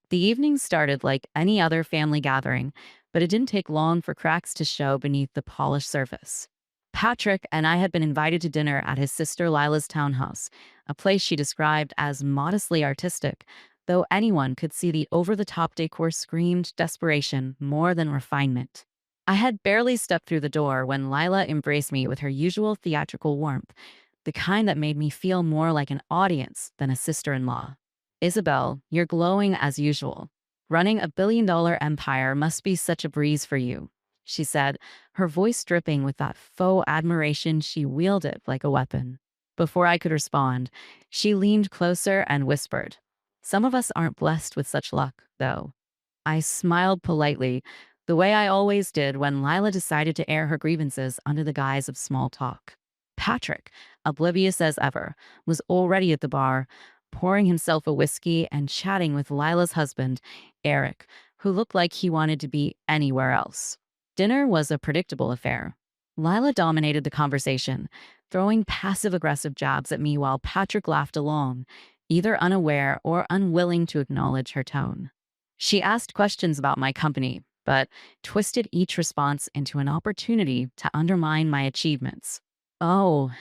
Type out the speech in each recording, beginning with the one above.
The evening started like any other family gathering, but it didn't take long for cracks to show beneath the polished surface. Patrick and I had been invited to dinner at his sister Lila's townhouse, a place she described as modestly artistic, though anyone could see the over the top decor screamed desperation more than refinement. I had barely stepped through the door when Lila embraced me with her usual theatrical warmth, the kind that made me feel more like an audience than a sister in law. Isabel, you're glowing as usual. Running a $1 billion empire must be such a breeze for you, she said, her voice dripping with that faux admiration she wielded like a weapon. Before I could respond, she leaned closer and whispered, "Some of us aren't blessed with such luck, though." I smiled politely, the way I always did when Lila decided to air her grievances under the guise of small talk. Patrick, oblivious as ever, was already at the bar, pouring himself a whiskey and chatting with Lila's husband, Eric, who looked like he wanted to be anywhere else. Dinner was a predictable affair. Lila dominated the conversation, throwing passive aggressive jabs at me while Patrick laughed along, either unaware or unwilling to acknowledge her tone. She asked questions about my company, but twisted each response into an opportunity to undermine my achievements. "Oh,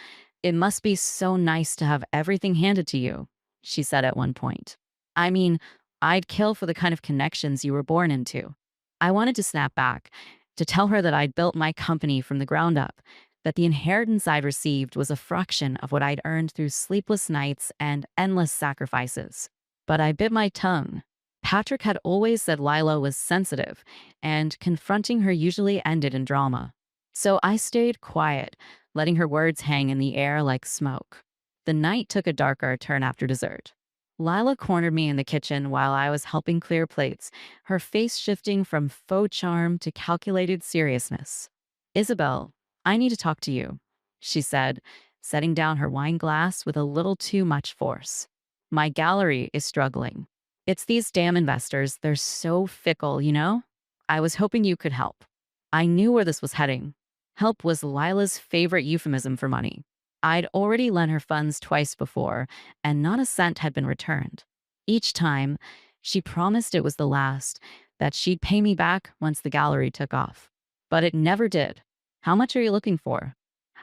it must be so nice to have everything handed to you," she said at one point. "I mean, I'd kill for the kind of connections you were born into." I wanted to snap back, to tell her that I'd built my company from the ground up, that the inheritance I'd received was a fraction of what I'd earned through sleepless nights and endless sacrifices. But I bit my tongue. Patrick had always said Lila was sensitive, and confronting her usually ended in drama. So I stayed quiet, letting her words hang in the air like smoke. The night took a darker turn after dessert. Lila cornered me in the kitchen while I was helping clear plates, her face shifting from faux charm to calculated seriousness. "Isabel, I need to talk to you," she said, setting down her wine glass with a little too much force. "My gallery is struggling. It's these damn investors. They're so fickle, you know? I was hoping you could help." I knew where this was heading. Help was Lila's favorite euphemism for money. I'd already lent her funds twice before, and not a cent had been returned. Each time, she promised it was the last, that she'd pay me back once the gallery took off. But it never did. "How much are you looking for?"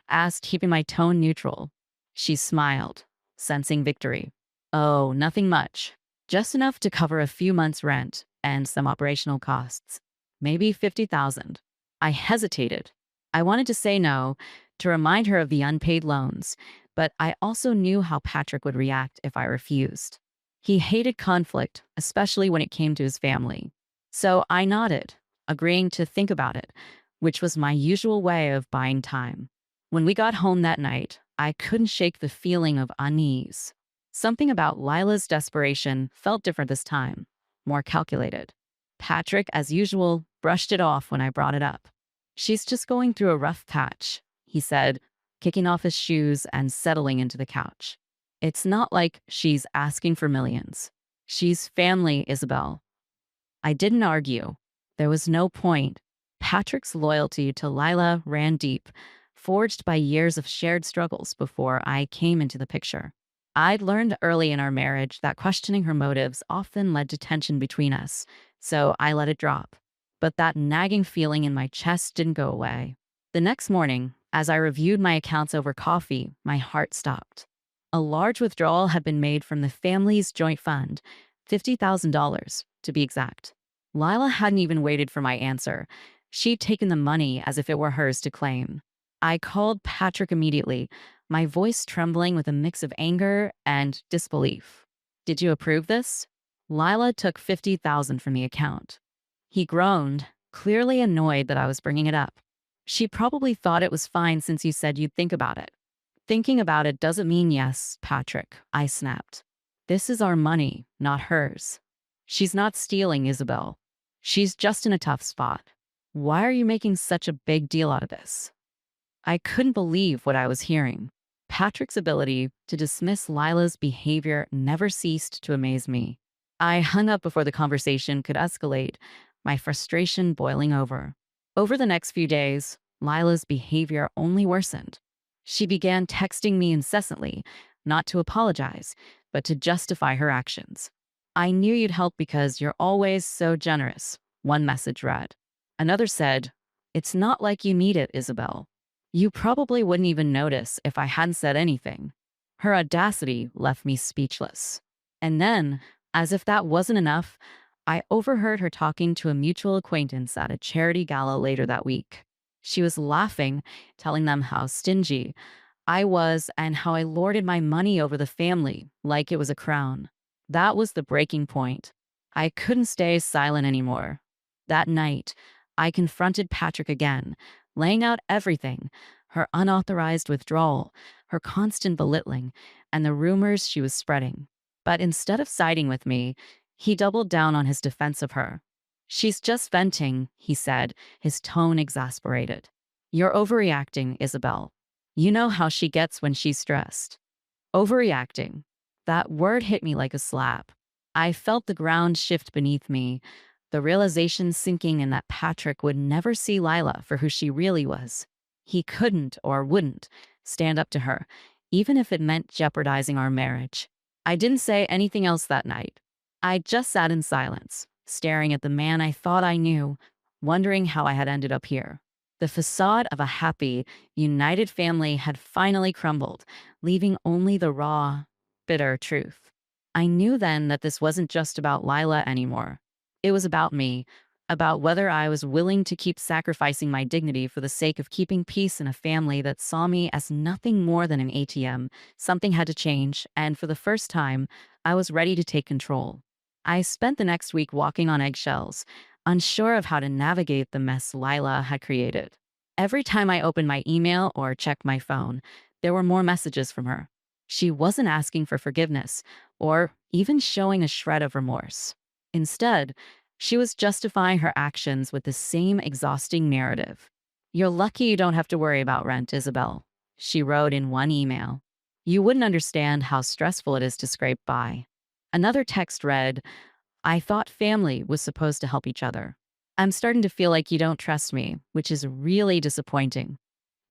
asked, keeping my tone neutral. She smiled, sensing victory. "Oh, nothing much. Just enough to cover a few months' rent and some operational costs. Maybe 50,000. I hesitated. I wanted to say no, to remind her of the unpaid loans, but I also knew how Patrick would react if I refused. He hated conflict, especially when it came to his family. So I nodded, agreeing to think about it, which was my usual way of buying time. When we got home that night, I couldn't shake the feeling of unease. Something about Lila's desperation felt different this time, more calculated. Patrick, as usual, brushed it off when I brought it up. "She's just going through a rough patch," he said, kicking off his shoes and settling into the couch. "It's not like she's asking for millions. She's family, Isabel." I didn't argue. There was no point. Patrick's loyalty to Lila ran deep, forged by years of shared struggles before I came into the picture. I'd learned early in our marriage that questioning her motives often led to tension between us, so I let it drop. But that nagging feeling in my chest didn't go away. The next morning, as I reviewed my accounts over coffee, my heart stopped. A large withdrawal had been made from the family's joint fund, $50,000 to be exact. Lila hadn't even waited for my answer. She'd taken the money as if it were hers to claim. I called Patrick immediately, my voice trembling with a mix of anger and disbelief. "Did you approve this?" Lila took 50,000 from the account. He groaned, clearly annoyed that I was bringing it up. "She probably thought it was fine since you said you'd think about it." "Thinking about it doesn't mean yes, Patrick," I snapped. "This is our money, not hers. She's not stealing, Isabel. She's just in a tough spot. Why are you making such a big deal out of this?" I couldn't believe what I was hearing. Patrick's ability to dismiss Lila's behavior never ceased to amaze me. I hung up before the conversation could escalate, my frustration boiling over. Over the next few days, Lila's behavior only worsened. She began texting me incessantly, not to apologize, but to justify her actions. I knew you'd help because you're always so generous, one message read. Another said, "It's not like you need it, Isabel. You probably wouldn't even notice if I hadn't said anything." Her audacity left me speechless. And then, as if that wasn't enough, I overheard her talking to a mutual acquaintance at a charity gala later that week. She was laughing, telling them how stingy I was and how I lorded my money over the family like it was a crown. That was the breaking point. I couldn't stay silent anymore. That night, I confronted Patrick again, laying out everything: her unauthorized withdrawal, her constant belittling, and the rumors she was spreading. But instead of siding with me, he doubled down on his defense of her. "She's just venting," he said, his tone exasperated. "You're overreacting, Isabel. You know how she gets when she's stressed." Overreacting. That word hit me like a slap. I felt the ground shift beneath me, the realization sinking in that Patrick would never see Lila for who she really was. He couldn't or wouldn't stand up to her, even if it meant jeopardizing our marriage. I didn't say anything else that night. I just sat in silence, staring at the man I thought I knew, wondering how I had ended up here. The facade of a happy, united family had finally crumbled, leaving only the raw, bitter truth. I knew then that this wasn't just about Lila anymore. It was about me, about whether I was willing to keep sacrificing my dignity for the sake of keeping peace in a family that saw me as nothing more than an ATM. Something had to change, and for the first time, I was ready to take control. I spent the next week walking on eggshells, unsure of how to navigate the mess Lila had created. Every time I opened my email or checked my phone, there were more messages from her. She wasn't asking for forgiveness or even showing a shred of remorse. Instead, she was justifying her actions with the same exhausting narrative. "You're lucky you don't have to worry about rent, Isabel," she wrote in one email. "You wouldn't understand how stressful it is to scrape by." Another text read, "I thought family was supposed to help each other. I'm starting to feel like you don't trust me, which is really disappointing."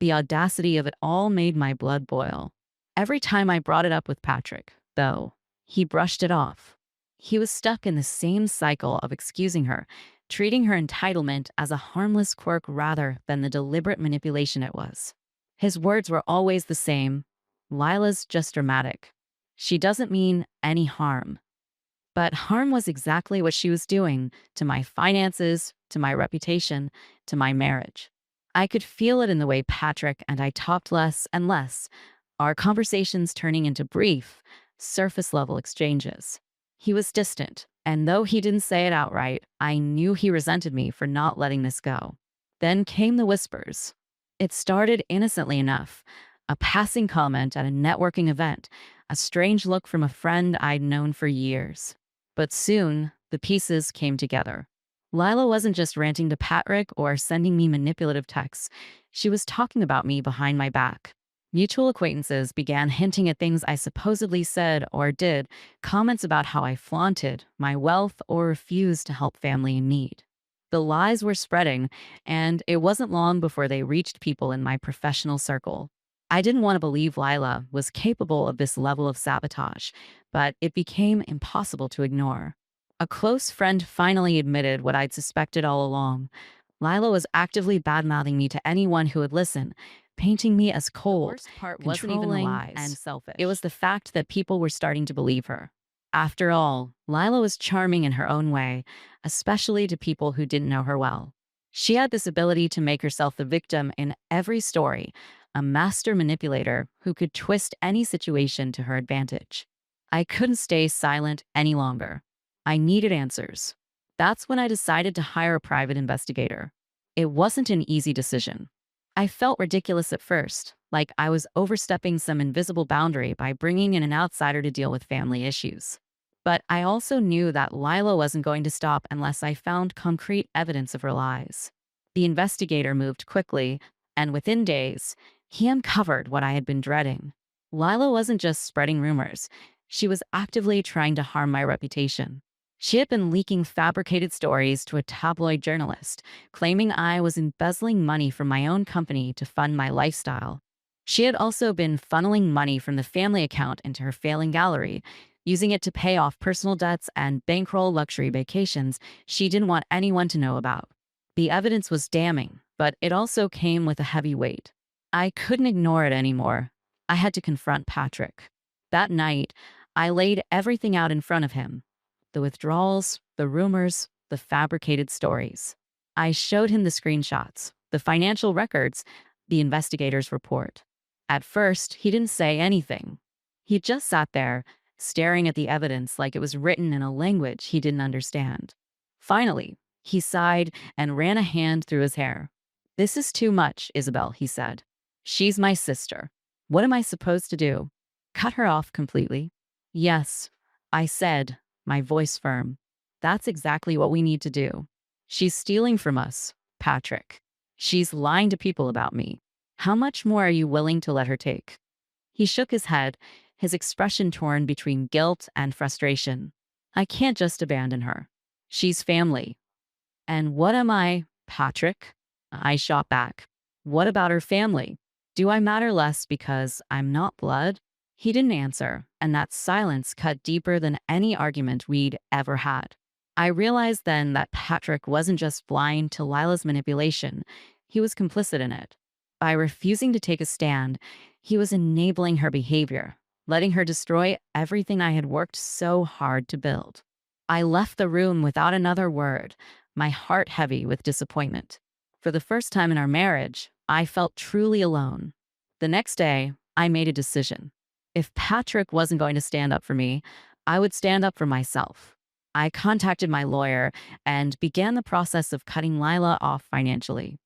The audacity of it all made my blood boil. Every time I brought it up with Patrick, though, he brushed it off. He was stuck in the same cycle of excusing her, treating her entitlement as a harmless quirk rather than the deliberate manipulation it was. His words were always the same: "Lila's just dramatic. She doesn't mean any harm." But harm was exactly what she was doing to my finances, to my reputation, to my marriage. I could feel it in the way Patrick and I talked less and less, our conversations turning into brief, surface level exchanges. He was distant, and though he didn't say it outright, I knew he resented me for not letting this go. Then came the whispers. It started innocently enough: a passing comment at a networking event, a strange look from a friend I'd known for years. But soon, the pieces came together. Lila wasn't just ranting to Patrick or sending me manipulative texts. She was talking about me behind my back. Mutual acquaintances began hinting at things I supposedly said or did, comments about how I flaunted my wealth or refused to help family in need. The lies were spreading, and it wasn't long before they reached people in my professional circle. I didn't want to believe Lila was capable of this level of sabotage, but it became impossible to ignore. A close friend finally admitted what I'd suspected all along. Lila was actively badmouthing me to anyone who would listen, painting me as cold, Worst part wasn't even the controlling, lies, and selfish. it was the fact that people were starting to believe her. After all, Lila was charming in her own way, especially to people who didn't know her well. She had this ability to make herself the victim in every story, a master manipulator who could twist any situation to her advantage. I couldn't stay silent any longer. I needed answers. That's when I decided to hire a private investigator. It wasn't an easy decision. I felt ridiculous at first, like I was overstepping some invisible boundary by bringing in an outsider to deal with family issues. But I also knew that Lila wasn't going to stop unless I found concrete evidence of her lies. The investigator moved quickly, and within days, he uncovered what I had been dreading. Lila wasn't just spreading rumors. She was actively trying to harm my reputation. She had been leaking fabricated stories to a tabloid journalist, claiming I was embezzling money from my own company to fund my lifestyle. She had also been funneling money from the family account into her failing gallery, using it to pay off personal debts and bankroll luxury vacations she didn't want anyone to know about. The evidence was damning, but it also came with a heavy weight. I couldn't ignore it anymore. I had to confront Patrick. That night, I laid everything out in front of him: the withdrawals, the rumors, the fabricated stories. I showed him the screenshots, the financial records, the investigator's report. At first, he didn't say anything. He just sat there, staring at the evidence like it was written in a language he didn't understand. Finally, he sighed and ran a hand through his hair. "This is too much, Isabel," he said. "She's my sister. What am I supposed to do? Cut her off completely?" "Yes," I said, my voice firm. "That's exactly what we need to do. She's stealing from us, Patrick. She's lying to people about me. How much more are you willing to let her take?" He shook his head, his expression torn between guilt and frustration. "I can't just abandon her. She's family." "And what am I, Patrick?" I shot back. "What about her family? Do I matter less because I'm not blood?" He didn't answer, and that silence cut deeper than any argument we'd ever had. I realized then that Patrick wasn't just blind to Lila's manipulation, he was complicit in it. By refusing to take a stand, he was enabling her behavior, letting her destroy everything I had worked so hard to build. I left the room without another word, my heart heavy with disappointment. For the first time in our marriage, I felt truly alone. The next day, I made a decision. If Patrick wasn't going to stand up for me, I would stand up for myself. I contacted my lawyer and began the process of cutting Lila off financially.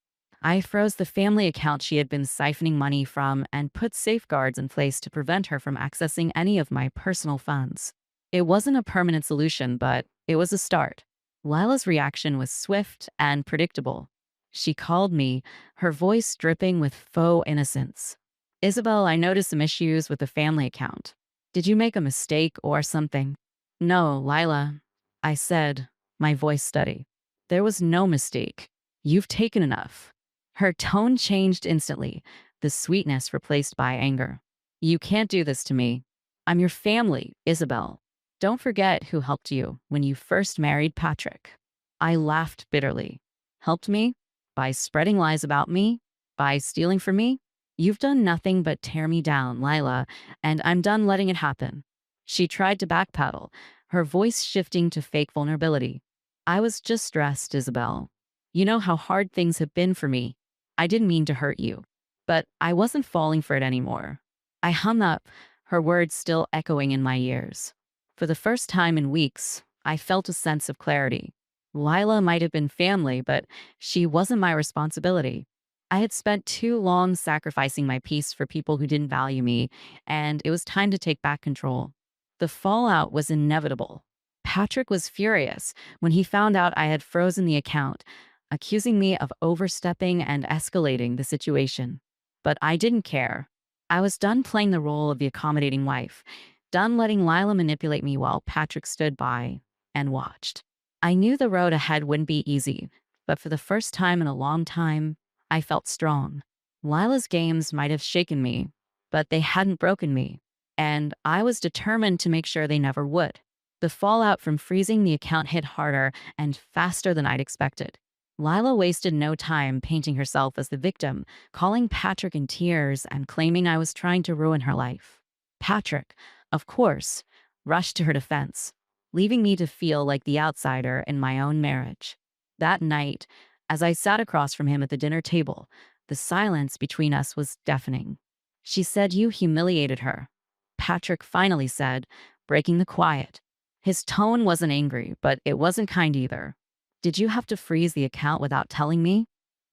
I froze the family account she had been siphoning money from and put safeguards in place to prevent her from accessing any of my personal funds. It wasn't a permanent solution, but it was a start. Lila's reaction was swift and predictable. She called me, her voice dripping with faux innocence. "Isabel, I noticed some issues with the family account. Did you make a mistake or something?" "No, Lila," I said, my voice steady. "There was no mistake. You've taken enough." Her tone changed instantly, the sweetness replaced by anger. "You can't do this to me. I'm your family, Isabel. Don't forget who helped you when you first married Patrick." I laughed bitterly. "Helped me? By spreading lies about me? By stealing from me? You've done nothing but tear me down, Lila, and I'm done letting it happen." She tried to backpedal, her voice shifting to fake vulnerability. "I was just stressed, Isabel. You know how hard things have been for me. I didn't mean to hurt you, but I wasn't falling for it anymore." I hung up, her words still echoing in my ears. For the first time in weeks, I felt a sense of clarity. Lila might have been family, but she wasn't my responsibility. I had spent too long sacrificing my peace for people who didn't value me, and it was time to take back control. The fallout was inevitable. Patrick was furious when he found out I had frozen the account, accusing me of overstepping and escalating the situation. But I didn't care. I was done playing the role of the accommodating wife, done letting Lila manipulate me while Patrick stood by and watched. I knew the road ahead wouldn't be easy, but for the first time in a long time, I felt strong. Lila's games might have shaken me, but they hadn't broken me, and I was determined to make sure they never would. The fallout from freezing the account hit harder and faster than I'd expected. Lila wasted no time painting herself as the victim, calling Patrick in tears and claiming I was trying to ruin her life. Patrick, of course, rushed to her defense, leaving me to feel like the outsider in my own marriage. That night, as I sat across from him at the dinner table, the silence between us was deafening. "She said you humiliated her," Patrick finally said, breaking the quiet. His tone wasn't angry, but it wasn't kind either. "Did you have to freeze the account without telling me?"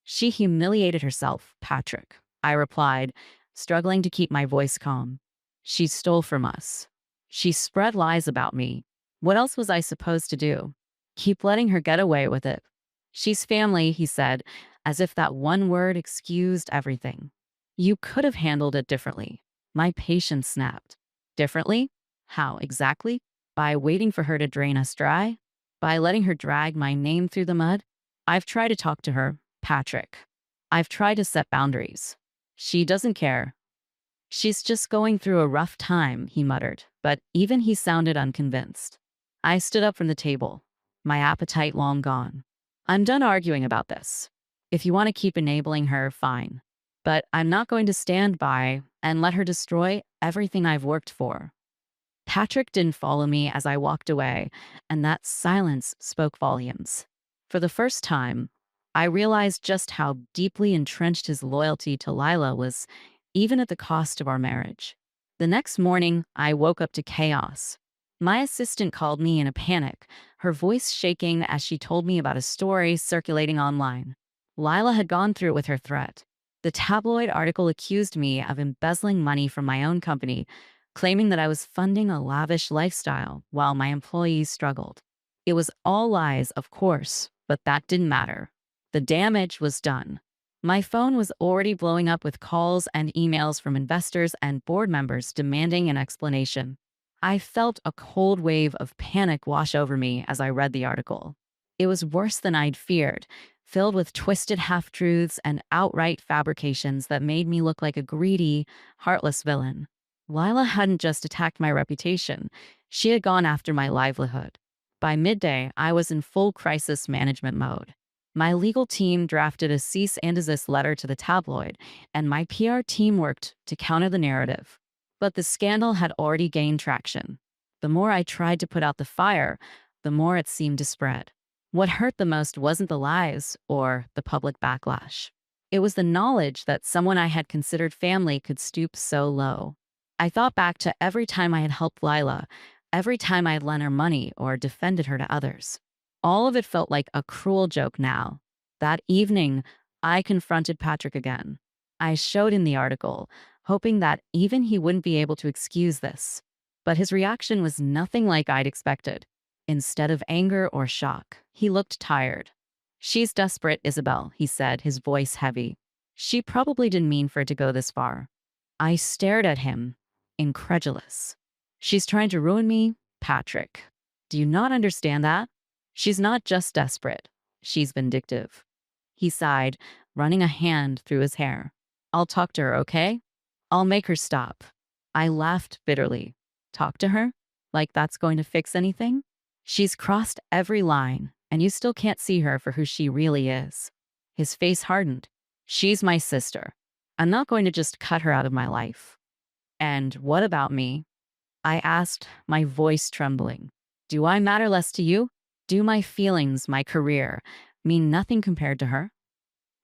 "She humiliated herself, Patrick," I replied, struggling to keep my voice calm. "She stole from us. She spread lies about me. What else was I supposed to do? Keep letting her get away with it?" "She's family," he said, as if that one word excused everything. "You could have handled it differently." My patience snapped. "Differently? How exactly? By waiting for her to drain us dry? By letting her drag my name through the mud? I've tried to talk to her, Patrick. I've tried to set boundaries. She doesn't care. She's just going through a rough time, he muttered, but even he sounded unconvinced. I stood up from the table, my appetite long gone. I'm done arguing about this. If you want to keep enabling her, fine. But I'm not going to stand by and let her destroy everything I've worked for. Patrick didn't follow me as I walked away, and that silence spoke volumes. For the first time, I realized just how deeply entrenched his loyalty to Lila was, even at the cost of our marriage. The next morning, I woke up to chaos. My assistant called me in a panic, her voice shaking as she told me about a story circulating online. Lila had gone through with her threat. The tabloid article accused me of embezzling money from my own company, claiming that I was funding a lavish lifestyle while my employees struggled. It was all lies, of course, but that didn't matter. The damage was done. My phone was already blowing up with calls and emails from investors and board members demanding an explanation. I felt a cold wave of panic wash over me as I read the article. It was worse than I'd feared, filled with twisted half-truths and outright fabrications that made me look like a greedy, heartless villain. Lila hadn't just attacked my reputation, she had gone after my livelihood. By midday, I was in full crisis management mode. My legal team drafted a cease and desist letter to the tabloid, and my PR team worked to counter the narrative. But the scandal had already gained traction. The more I tried to put out the fire, the more it seemed to spread. What hurt the most wasn't the lies or the public backlash. It was the knowledge that someone I had considered family could stoop so low. I thought back to every time I had helped Lila, every time I had lent her money or defended her to others. All of it felt like a cruel joke now. That evening, I confronted Patrick again. I showed him the article, hoping that even he wouldn't be able to excuse this. But his reaction was nothing like I'd expected. Instead of anger or shock, he looked tired. "She's desperate, Isabel," he said, his voice heavy. "She probably didn't mean for it to go this far." I stared at him, incredulous. "She's trying to ruin me, Patrick. Do you not understand that? She's not just desperate. She's vindictive." He sighed, running a hand through his hair. "I'll talk to her, okay? I'll make her stop." I laughed bitterly. "Talk to her? Like that's going to fix anything? She's crossed every line, and you still can't see her for who she really is." His face hardened. "She's my sister. I'm not going to just cut her out of my life." "And what about me?" I asked, my voice trembling. "Do I matter less to you? Do my feelings, my career, mean nothing compared to her?"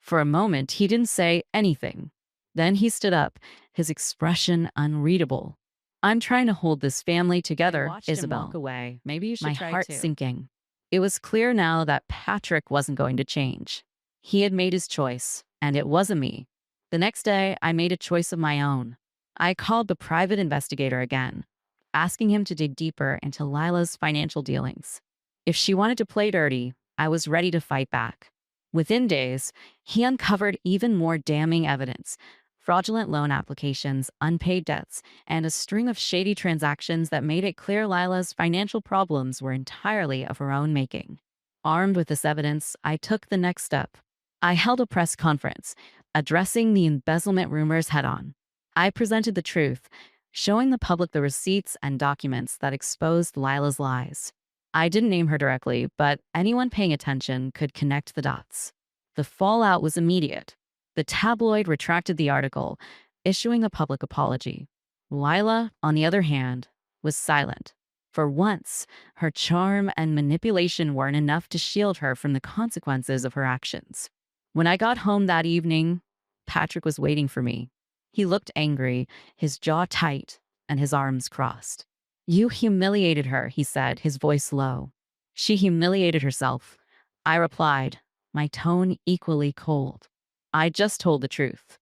For a moment, he didn't say anything. Then he stood up, his expression unreadable. "I'm trying to hold this family together, Isabel." Walk away. Maybe you should My try heart to. sinking. It was clear now that Patrick wasn't going to change. He had made his choice, and it wasn't me. The next day, I made a choice of my own. I called the private investigator again, asking him to dig deeper into Lila's financial dealings. If she wanted to play dirty, I was ready to fight back. Within days, he uncovered even more damning evidence: fraudulent loan applications, unpaid debts, and a string of shady transactions that made it clear Lila's financial problems were entirely of her own making. Armed with this evidence, I took the next step. I held a press conference, addressing the embezzlement rumors head on. I presented the truth, showing the public the receipts and documents that exposed Lila's lies. I didn't name her directly, but anyone paying attention could connect the dots. The fallout was immediate. The tabloid retracted the article, issuing a public apology. Lila, on the other hand, was silent. For once, her charm and manipulation weren't enough to shield her from the consequences of her actions. When I got home that evening, Patrick was waiting for me. He looked angry, his jaw tight, and his arms crossed. "You humiliated her," he said, his voice low. "She humiliated herself," I replied, my tone equally cold. "I just told the truth."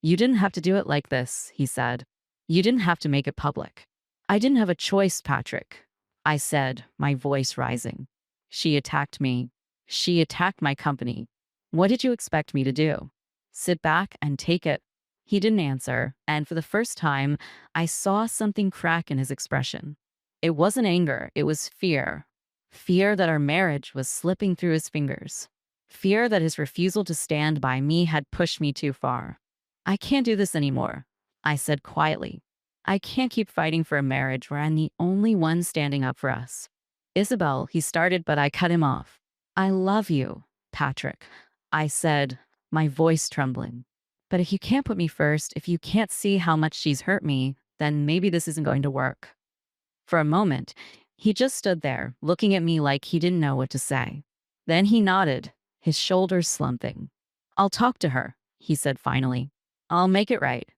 "You didn't have to do it like this," he said. "You didn't have to make it public." "I didn't have a choice, Patrick," I said, my voice rising. "She attacked me. She attacked my company. What did you expect me to do? Sit back and take it?" He didn't answer, and for the first time, I saw something crack in his expression. It wasn't anger, it was fear. Fear that our marriage was slipping through his fingers. Fear that his refusal to stand by me had pushed me too far. "I can't do this anymore," I said quietly. I can't keep fighting for a marriage where I'm the only one standing up for us. Isabel, he started, but I cut him off. I love you, Patrick, I said, my voice trembling. But if you can't put me first, if you can't see how much she's hurt me, then maybe this isn't going to work. For a moment, he just stood there, looking at me like he didn't know what to say. Then he nodded, his shoulders slumping. I'll talk to her, he said finally. I'll make it right.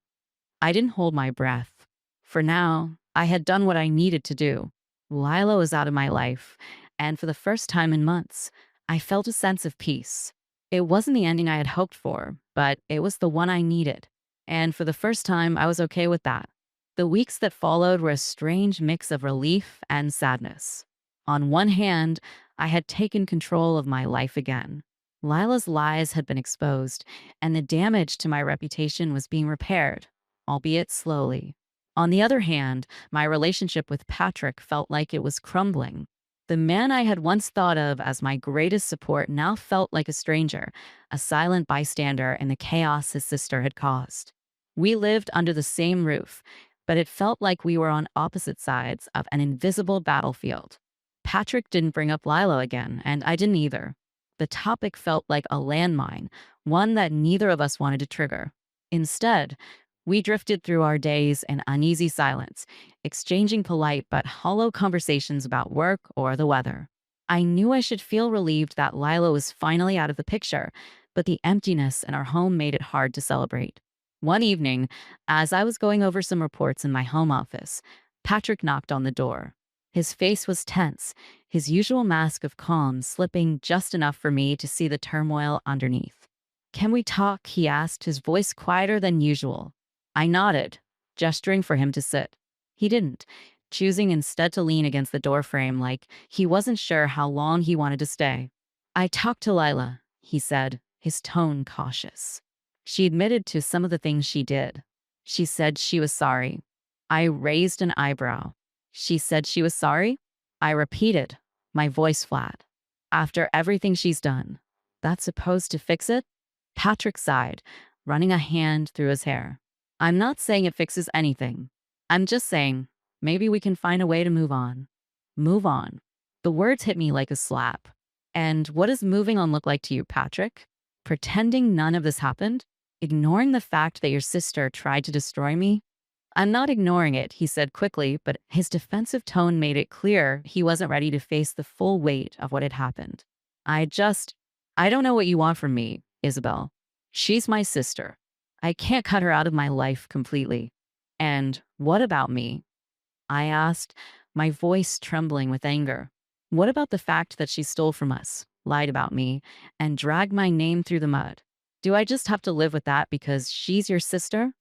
I didn't hold my breath. For now, I had done what I needed to do. Lila was out of my life, and for the first time in months, I felt a sense of peace. It wasn't the ending I had hoped for, but it was the one I needed. And for the first time, I was okay with that. The weeks that followed were a strange mix of relief and sadness. On one hand, I had taken control of my life again. Lila's lies had been exposed, and the damage to my reputation was being repaired, albeit slowly. On the other hand, my relationship with Patrick felt like it was crumbling. The man I had once thought of as my greatest support now felt like a stranger, a silent bystander in the chaos his sister had caused. We lived under the same roof, but it felt like we were on opposite sides of an invisible battlefield. Patrick didn't bring up Lilo again, and I didn't either. The topic felt like a landmine, one that neither of us wanted to trigger. Instead, we drifted through our days in uneasy silence, exchanging polite but hollow conversations about work or the weather. I knew I should feel relieved that Lila was finally out of the picture, but the emptiness in our home made it hard to celebrate. One evening, as I was going over some reports in my home office, Patrick knocked on the door. His face was tense, his usual mask of calm slipping just enough for me to see the turmoil underneath. Can we talk? He asked, his voice quieter than usual. I nodded, gesturing for him to sit. He didn't, choosing instead to lean against the doorframe like he wasn't sure how long he wanted to stay. I talked to Lila, he said, his tone cautious. She admitted to some of the things she did. She said she was sorry. I raised an eyebrow. She said she was sorry? I repeated, my voice flat. After everything she's done, that's supposed to fix it? Patrick sighed, running a hand through his hair. I'm not saying it fixes anything. I'm just saying maybe we can find a way to move on. Move on. The words hit me like a slap. And what does moving on look like to you, Patrick? Pretending none of this happened? Ignoring the fact that your sister tried to destroy me? I'm not ignoring it, he said quickly, but his defensive tone made it clear he wasn't ready to face the full weight of what had happened. I don't know what you want from me, Isabel. She's my sister. I can't cut her out of my life completely. And what about me? I asked, my voice trembling with anger. What about the fact that she stole from us, lied about me, and dragged my name through the mud? Do I just have to live with that because she's your sister?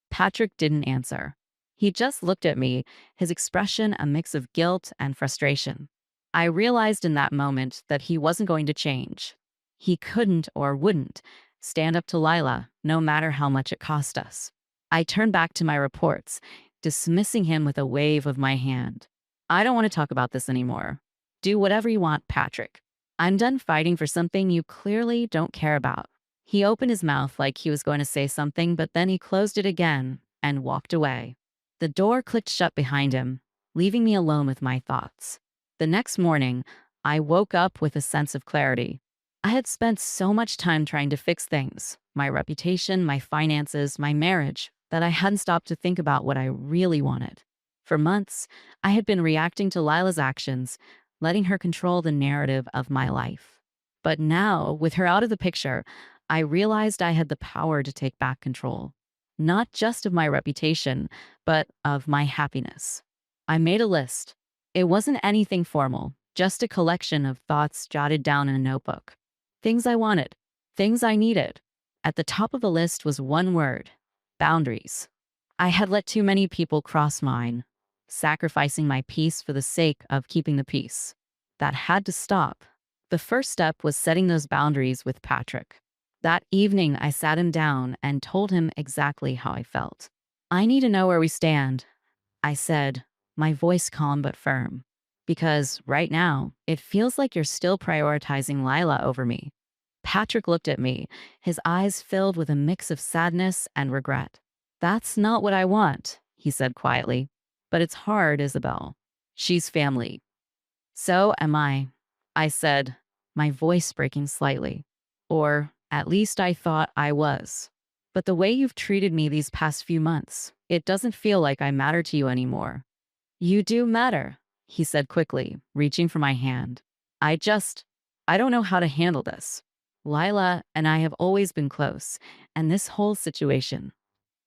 Patrick didn't answer. He just looked at me, his expression a mix of guilt and frustration. I realized in that moment that he wasn't going to change. He couldn't or wouldn't stand up to Lila, no matter how much it cost us. I turned back to my reports, dismissing him with a wave of my hand. I don't want to talk about this anymore. Do whatever you want, Patrick. I'm done fighting for something you clearly don't care about. He opened his mouth like he was going to say something, but then he closed it again and walked away. The door clicked shut behind him, leaving me alone with my thoughts. The next morning, I woke up with a sense of clarity. I had spent so much time trying to fix things, my reputation, my finances, my marriage, that I hadn't stopped to think about what I really wanted. For months, I had been reacting to Lila's actions, letting her control the narrative of my life. But now, with her out of the picture, I realized I had the power to take back control, not just of my reputation, but of my happiness. I made a list. It wasn't anything formal, just a collection of thoughts jotted down in a notebook. Things I wanted, things I needed. At the top of the list was one word: boundaries. I had let too many people cross mine, sacrificing my peace for the sake of keeping the peace. That had to stop. The first step was setting those boundaries with Patrick. That evening, I sat him down and told him exactly how I felt. I need to know where we stand, I said, my voice calm but firm. Because right now, it feels like you're still prioritizing Lila over me. Patrick looked at me, his eyes filled with a mix of sadness and regret. That's not what I want, he said quietly. But it's hard, Isabel. She's family. So am I said, my voice breaking slightly. Or at least I thought I was. But the way you've treated me these past few months, it doesn't feel like I matter to you anymore. You do matter, he said quickly, reaching for my hand. I just, I don't know how to handle this. Lila and I have always been close, and this whole situation,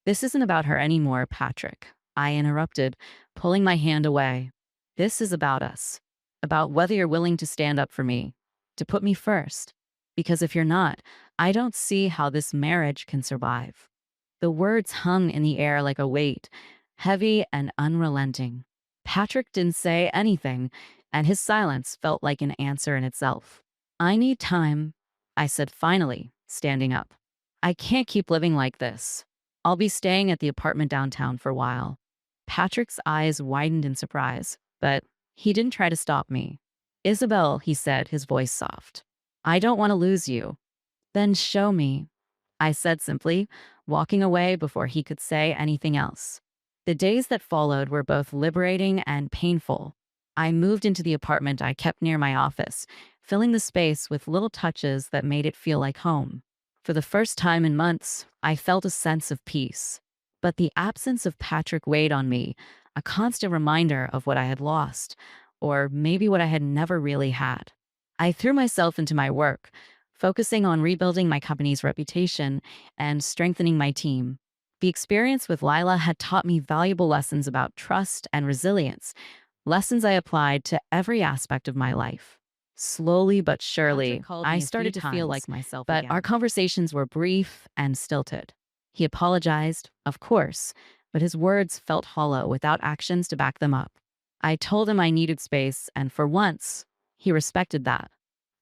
this isn't about her anymore, Patrick. I interrupted, pulling my hand away. This is about us, about whether you're willing to stand up for me, to put me first. Because if you're not, I don't see how this marriage can survive. The words hung in the air like a weight, heavy and unrelenting. Patrick didn't say anything, and his silence felt like an answer in itself. I need time, I said finally, standing up. I can't keep living like this. I'll be staying at the apartment downtown for a while. Patrick's eyes widened in surprise, but he didn't try to stop me. Isabel, he said, his voice soft. I don't want to lose you. Then show me, I said simply, walking away before he could say anything else. The days that followed were both liberating and painful. I moved into the apartment I kept near my office, filling the space with little touches that made it feel like home. For the first time in months, I felt a sense of peace. But the absence of Patrick weighed on me, a constant reminder of what I had lost, or maybe what I had never really had. I threw myself into my work, focusing on rebuilding my company's reputation and strengthening my team. The experience with Lila had taught me valuable lessons about trust and resilience, lessons I applied to every aspect of my life. Slowly but surely, I started to feel like myself but again. Our conversations were brief and stilted. He apologized, of course, but his words felt hollow without actions to back them up. I told him I needed space, and for once, he respected that.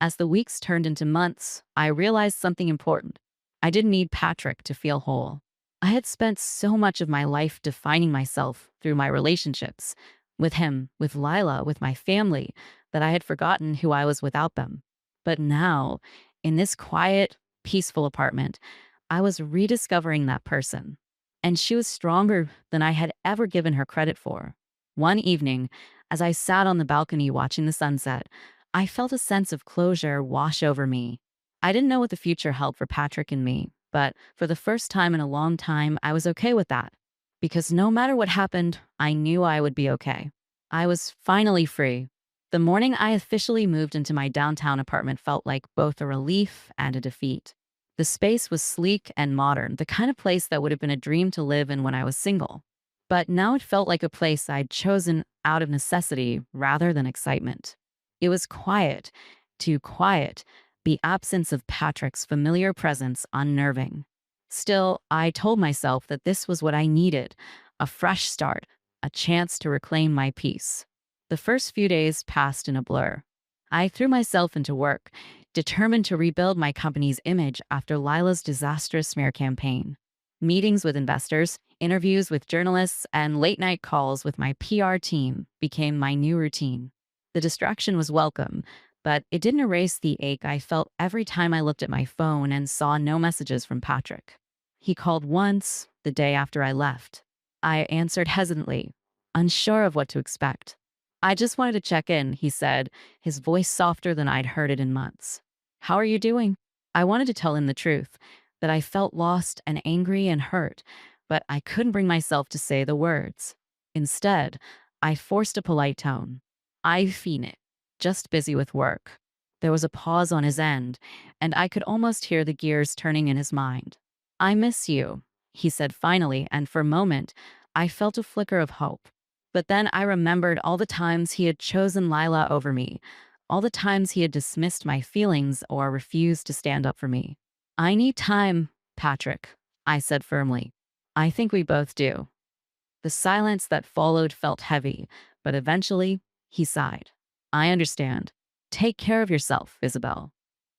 As the weeks turned into months, I realized something important. I didn't need Patrick to feel whole. I had spent so much of my life defining myself through my relationships, with him, with Lila, with my family, that I had forgotten who I was without them. But now, in this quiet, peaceful apartment, I was rediscovering that person. And she was stronger than I had ever given her credit for. One evening, as I sat on the balcony watching the sunset, I felt a sense of closure wash over me. I didn't know what the future held for Patrick and me, but for the first time in a long time, I was okay with that. Because no matter what happened, I knew I would be okay. I was finally free. The morning I officially moved into my downtown apartment felt like both a relief and a defeat. The space was sleek and modern, the kind of place that would have been a dream to live in when I was single. But now it felt like a place I'd chosen out of necessity rather than excitement. It was quiet, too quiet, the absence of Patrick's familiar presence unnerving. Still, I told myself that this was what I needed, a fresh start, a chance to reclaim my peace. The first few days passed in a blur. I threw myself into work, determined to rebuild my company's image after Lila's disastrous smear campaign. Meetings with investors, interviews with journalists, and late-night calls with my PR team became my new routine. The distraction was welcome, but it didn't erase the ache I felt every time I looked at my phone and saw no messages from Patrick. He called once, the day after I left. I answered hesitantly, unsure of what to expect. I just wanted to check in, he said, his voice softer than I'd heard it in months. How are you doing? I wanted to tell him the truth, that I felt lost and angry and hurt, but I couldn't bring myself to say the words. Instead, I forced a polite tone. I've seen it, just busy with work. There was a pause on his end, and I could almost hear the gears turning in his mind. I miss you, he said finally, and for a moment, I felt a flicker of hope. But then I remembered all the times he had chosen Lila over me, all the times he had dismissed my feelings or refused to stand up for me. I need time, Patrick, I said firmly. I think we both do. The silence that followed felt heavy, but eventually, he sighed. I understand. Take care of yourself, Isabel.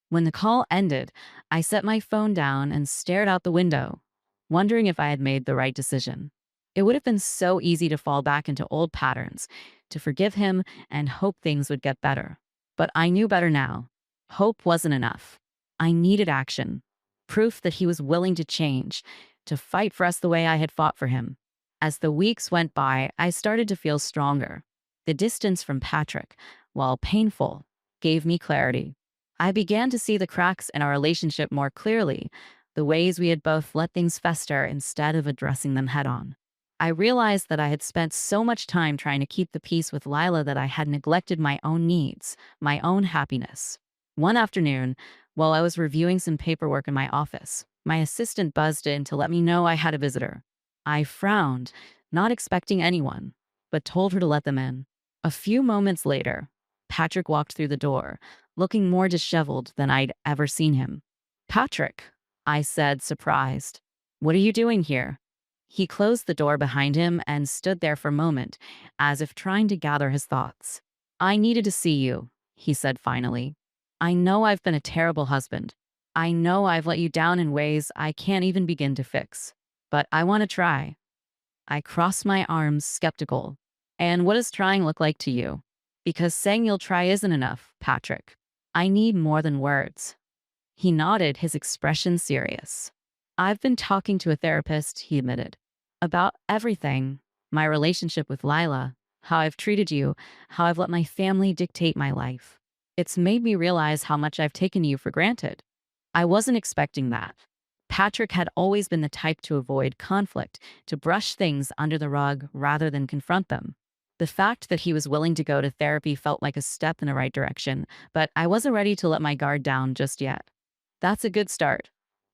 When the call ended, I set my phone down and stared out the window, wondering if I had made the right decision. It would have been so easy to fall back into old patterns, to forgive him and hope things would get better. But I knew better now. Hope wasn't enough. I needed action, proof that he was willing to change, to fight for us the way I had fought for him. As the weeks went by, I started to feel stronger. The distance from Patrick, while painful, gave me clarity. I began to see the cracks in our relationship more clearly, the ways we had both let things fester instead of addressing them head on. I realized that I had spent so much time trying to keep the peace with Lila that I had neglected my own needs, my own happiness. One afternoon, while I was reviewing some paperwork in my office, my assistant buzzed in to let me know I had a visitor. I frowned, not expecting anyone, but told her to let them in. A few moments later, Patrick walked through the door, looking more disheveled than I'd ever seen him. "Patrick," I said, surprised. "What are you doing here?" He closed the door behind him and stood there for a moment, as if trying to gather his thoughts. "I needed to see you," he said finally. "I know I've been a terrible husband. I know I've let you down in ways I can't even begin to fix. But I want to try." I crossed my arms, skeptical. "And what does trying look like to you?" "Because saying you'll try isn't enough, Patrick. I need more than words." He nodded, his expression serious. "I've been talking to a therapist," he admitted, "about everything. My relationship with Lila, how I've treated you, how I've let my family dictate my life. It's made me realize how much I've taken you for granted." I wasn't expecting that. Patrick had always been the type to avoid conflict, to brush things under the rug rather than confront them. The fact that he was willing to go to therapy felt like a step in the right direction, but I wasn't ready to let my guard down just yet. "That's a good start,"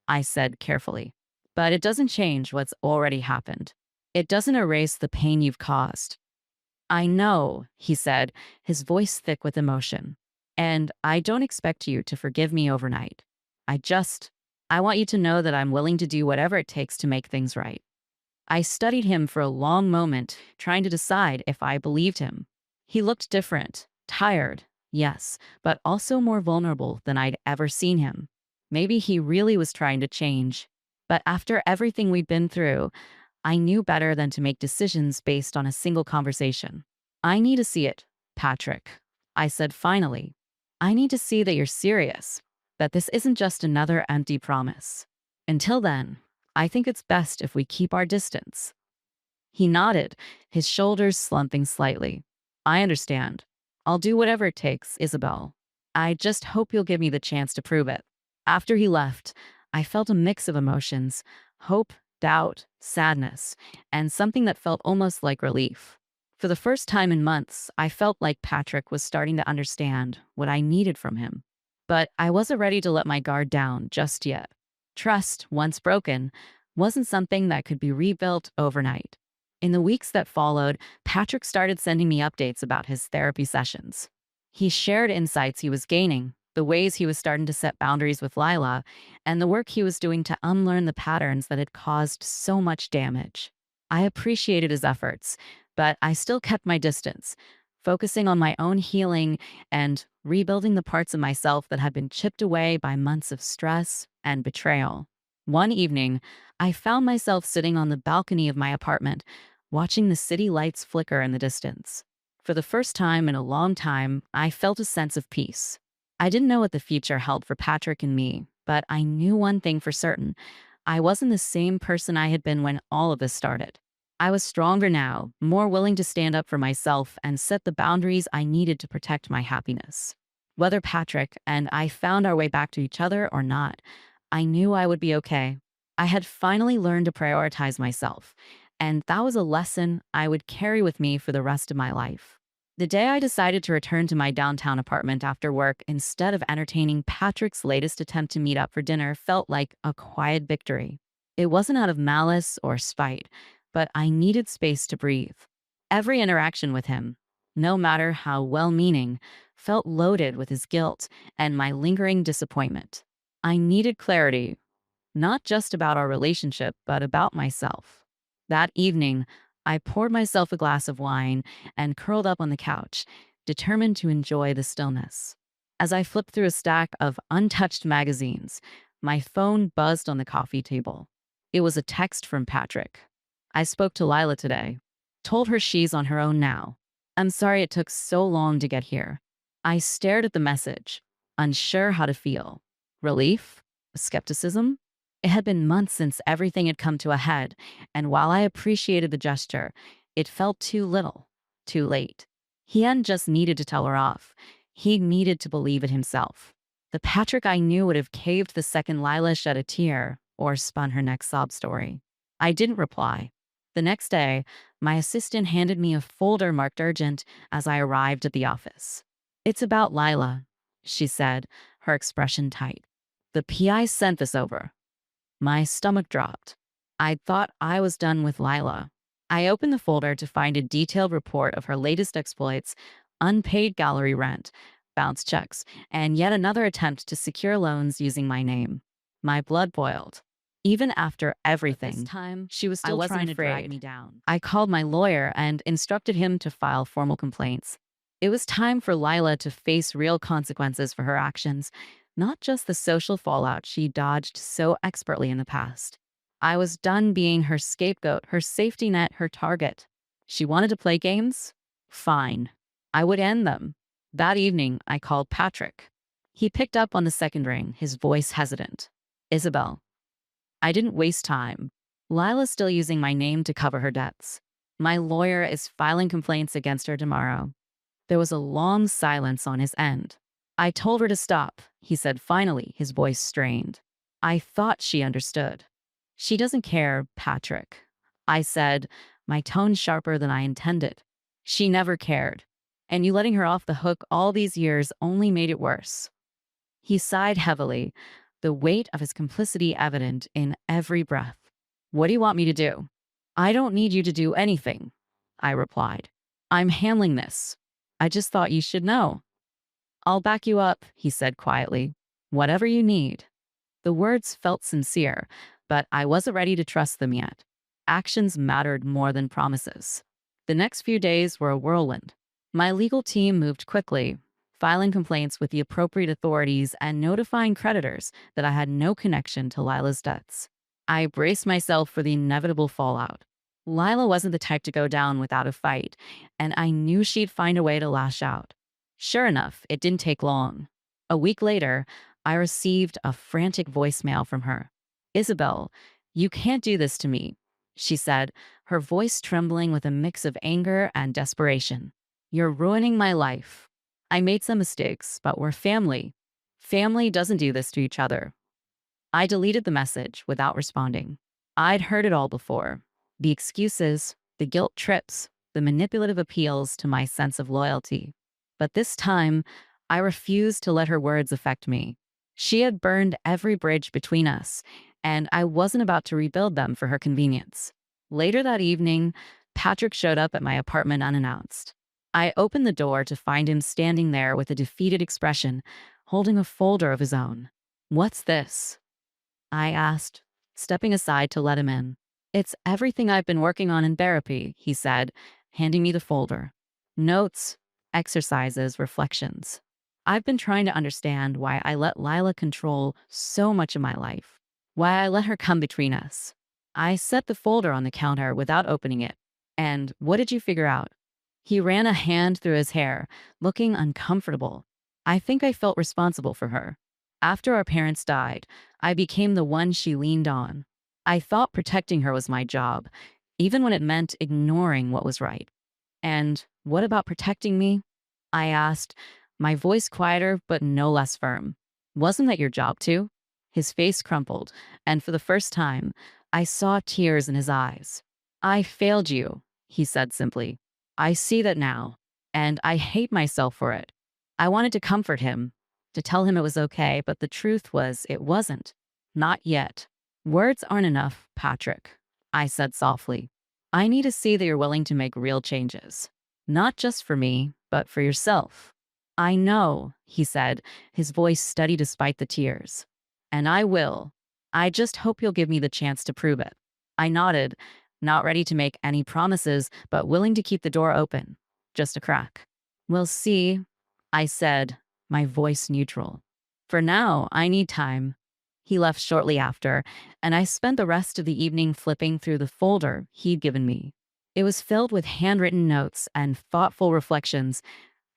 I said carefully. "But it doesn't change what's already happened. It doesn't erase the pain you've caused." "I know," he said, his voice thick with emotion. "And I don't expect you to forgive me overnight. I just, I want you to know that I'm willing to do whatever it takes to make things right." I studied him for a long moment, trying to decide if I believed him. He looked different, tired, yes, but also more vulnerable than I'd ever seen him. Maybe he really was trying to change. But after everything we'd been through, I knew better than to make decisions based on a single conversation. "I need to see it, Patrick," I said finally. "I need to see that you're serious, that this isn't just another empty promise. Until then, I think it's best if we keep our distance." He nodded, his shoulders slumping slightly. "I understand. I'll do whatever it takes, Isabel. I just hope you'll give me the chance to prove it." After he left, I felt a mix of emotions: hope, doubt, sadness, and something that felt almost like relief. For the first time in months, I felt like Patrick was starting to understand what I needed from him. But I wasn't ready to let my guard down just yet. Trust, once broken, wasn't something that could be rebuilt overnight. In the weeks that followed, Patrick started sending me updates about his therapy sessions. He shared insights he was gaining, the ways he was starting to set boundaries with Lila, and the work he was doing to unlearn the patterns that had caused so much damage. I appreciated his efforts, but I still kept my distance, focusing on my own healing and rebuilding the parts of myself that had been chipped away by months of stress and betrayal. One evening, I found myself sitting on the balcony of my apartment, watching the city lights flicker in the distance. For the first time in a long time, I felt a sense of peace. I didn't know what the future held for Patrick and me, but I knew one thing for certain. I wasn't the same person I had been when all of this started. I was stronger now, more willing to stand up for myself and set the boundaries I needed to protect my happiness. Whether Patrick and I found our way back to each other or not, I knew I would be okay. I had finally learned to prioritize myself, and that was a lesson I would carry with me for the rest of my life. The day I decided to return to my downtown apartment after work instead of entertaining Patrick's latest attempt to meet up for dinner felt like a quiet victory. It wasn't out of malice or spite, but I needed space to breathe. Every interaction with him, no matter how well-meaning, felt loaded with his guilt and my lingering disappointment. I needed clarity, not just about our relationship, but about myself. That evening, I poured myself a glass of wine and curled up on the couch, determined to enjoy the stillness. As I flipped through a stack of untouched magazines, my phone buzzed on the coffee table. It was a text from Patrick. "I spoke to Lila today. Told her she's on her own now. I'm sorry it took so long to get here." I stared at the message, unsure how to feel. Relief? Skepticism? It had been months since everything had come to a head, and while I appreciated the gesture, it felt too little, too late. He hadn't just needed to tell her off, he needed to believe it himself. The Patrick I knew would have caved the second Lila shed a tear or spun her next sob story. I didn't reply. The next day, my assistant handed me a folder marked urgent as I arrived at the office. "It's about Lila," she said, her expression tight. "The PI sent this over." My stomach dropped. I'd thought I was done with Lila. I opened the folder to find a detailed report of her latest exploits, unpaid gallery rent, bounced checks, and yet another attempt to secure loans using my name. My blood boiled. Even after everything, this time, she was still trying to drag me down. I called my lawyer and instructed him to file formal complaints. It was time for Lila to face real consequences for her actions, not just the social fallout she dodged so expertly in the past. I was done being her scapegoat, her safety net, her target. She wanted to play games? Fine. I would end them. That evening, I called Patrick. He picked up on the second ring, his voice hesitant. "Isabel." I didn't waste time. Lila's still using my name to cover her debts. My lawyer is filing complaints against her tomorrow. There was a long silence on his end. "I told her to stop," he said finally, his voice strained. I thought she understood. "She doesn't care, Patrick," I said, my tone sharper than I intended. "She never cared. And you letting her off the hook all these years only made it worse." He sighed heavily, the weight of his complicity evident in every breath. "What do you want me to do?" "I don't need you to do anything," I replied. "I'm handling this. I just thought you should know." "I'll back you up," he said quietly. "Whatever you need." The words felt sincere, but I wasn't ready to trust them yet. Actions mattered more than promises. The next few days were a whirlwind. My legal team moved quickly, filing complaints with the appropriate authorities and notifying creditors that I had no connection to Lila's debts. I braced myself for the inevitable fallout. Lila wasn't the type to go down without a fight, and I knew she'd find a way to lash out. Sure enough, it didn't take long. A week later, I received a frantic voicemail from her. "Isabel, you can't do this to me," she said, her voice trembling with a mix of anger and desperation. "You're ruining my life. I made some mistakes, but we're family. Family doesn't do this to each other." I deleted the message without responding. I'd heard it all before. The excuses, the guilt trips, the manipulative appeals to my sense of loyalty. But this time, I refused to let her words affect me. She had burned every bridge between us, and I wasn't about to rebuild them for her convenience. Later that evening, Patrick showed up at my apartment unannounced. I opened the door to find him standing there with a defeated expression, holding a folder of his own. "What's this?" I asked, stepping aside to let him in. "It's everything I've been working on in therapy," he said, handing me the folder. "Notes, exercises, reflections. I've been trying to understand why I let Lila control so much of my life, why I let her come between us." I set the folder on the counter without opening it. "And what did you figure out?" He ran a hand through his hair, looking uncomfortable. "I think I felt responsible for her. After our parents died, I became the one she leaned on. I thought protecting her was my job, even when it meant ignoring what was right." "And what about protecting me?" I asked, my voice quieter but no less firm. "Wasn't that your job too?" His face crumpled, and for the first time, I saw tears in his eyes. "I failed you," he said simply. "I see that now, and I hate myself for it." I wanted to comfort him, to tell him it was okay, but the truth was it wasn't. Not yet. "Words aren't enough, Patrick," I said softly. "I need to see that you're willing to make real changes. Not just for me, but for yourself." "I know," he said, his voice steady despite the tears. "And I will. I just hope you'll give me the chance to prove it." I nodded, not ready to make any promises, but willing to keep the door open. Just a crack. "We'll see," I said, my voice neutral. "For now, I need time." He left shortly after, and I spent the rest of the evening flipping through the folder he'd given me. It was filled with handwritten notes and thoughtful reflections,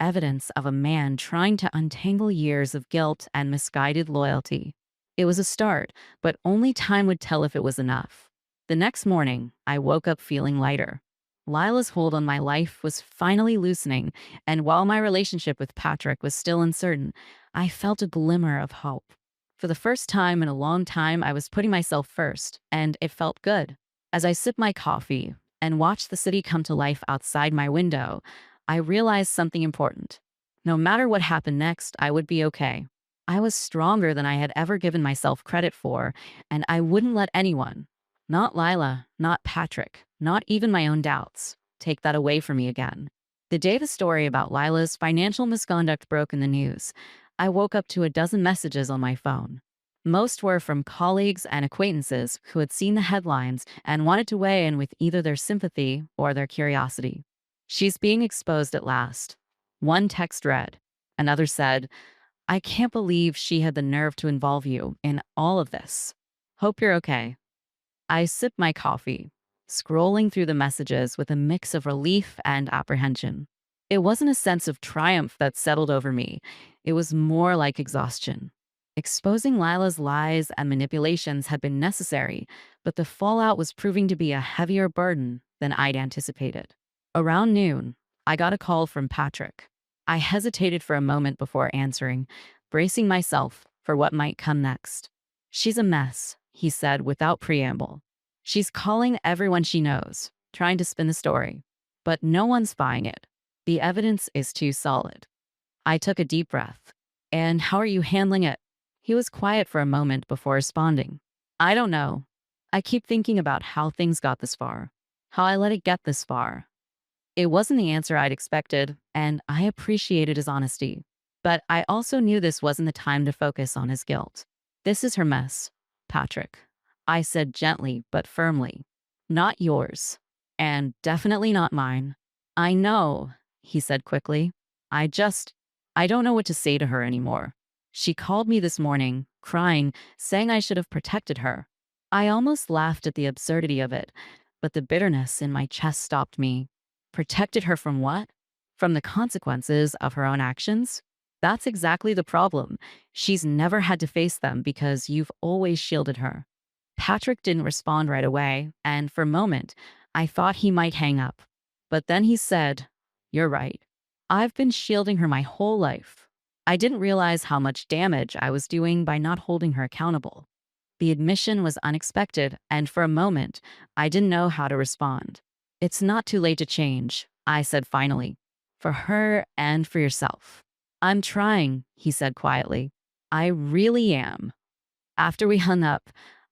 evidence of a man trying to untangle years of guilt and misguided loyalty. It was a start, but only time would tell if it was enough. The next morning, I woke up feeling lighter. Lila's hold on my life was finally loosening, and while my relationship with Patrick was still uncertain, I felt a glimmer of hope. For the first time in a long time, I was putting myself first, and it felt good. As I sipped my coffee and watched the city come to life outside my window, I realized something important. No matter what happened next, I would be okay. I was stronger than I had ever given myself credit for, and I wouldn't let anyone, not Lila, not Patrick, not even my own doubts, take that away from me again. The day the story about Lila's financial misconduct broke in the news, I woke up to a dozen messages on my phone. Most were from colleagues and acquaintances who had seen the headlines and wanted to weigh in with either their sympathy or their curiosity. She's being exposed at last. One text read. Another said, I can't believe she had the nerve to involve you in all of this. Hope you're okay. I sipped my coffee, scrolling through the messages with a mix of relief and apprehension. It wasn't a sense of triumph that settled over me. It was more like exhaustion. Exposing Lila's lies and manipulations had been necessary, but the fallout was proving to be a heavier burden than I'd anticipated. Around noon, I got a call from Patrick. I hesitated for a moment before answering, bracing myself for what might come next. She's a mess, he said without preamble. She's calling everyone she knows, trying to spin the story. But no one's buying it. The evidence is too solid. I took a deep breath. And how are you handling it? He was quiet for a moment before responding. I don't know. I keep thinking about how things got this far, how I let it get this far. It wasn't the answer I'd expected, and I appreciated his honesty. But I also knew this wasn't the time to focus on his guilt. This is her mess, Patrick. I said gently but firmly. Not yours. And definitely not mine. I know, he said quickly. I just, I don't know what to say to her anymore. She called me this morning, crying, saying I should have protected her. I almost laughed at the absurdity of it, but the bitterness in my chest stopped me. Protected her from what? From the consequences of her own actions? That's exactly the problem. She's never had to face them because you've always shielded her. Patrick didn't respond right away, and for a moment, I thought he might hang up. But then he said, You're right. I've been shielding her my whole life. I didn't realize how much damage I was doing by not holding her accountable. The admission was unexpected, and for a moment, I didn't know how to respond. It's not too late to change, I said finally, for her and for yourself. I'm trying, he said quietly. I really am. After we hung up,